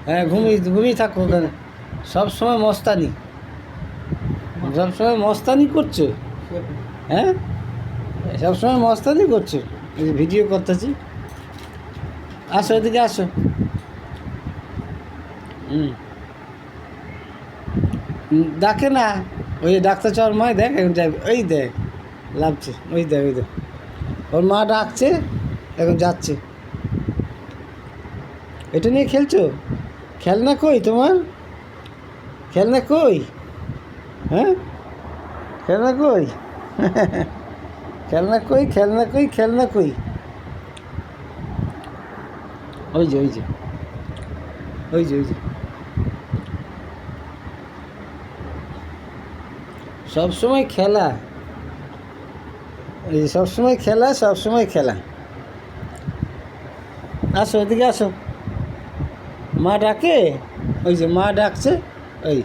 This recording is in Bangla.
হ্যাঁ, ঘুমিয়ে ঘুমিয়ে থাকো ওখানে। সবসময় মস্তানি, সবসময় মস্তানি করছো। হ্যাঁ, সবসময় মস্তানি করছো। এই যে ভিডিও করতেছি। আসো, এদিকে আসো। হুম। ডাকে না, ওই ডাক্তার চাওয়ার মায় দেখ এখন যাবে, ওই দেখ লাভছে, ওই দেখ, ওই দেখ ওর মা ডাকছে, এখন যাচ্ছে। এটা নিয়ে খেলছো? খেলনা কই তোমার? খেলনা কই? হ্যাঁ, খেলনা কই? খেলনা কই, খেলনা কই, খেলনা কই? ওই যে, ওই যে, ওই যে, ওই যে, সবসময় খেলা, এই সবসময় খেলা, সবসময় খেলা। আসো, এদিকে আসো। মা ডাকে, ওই যে মা ডাকছে, ওই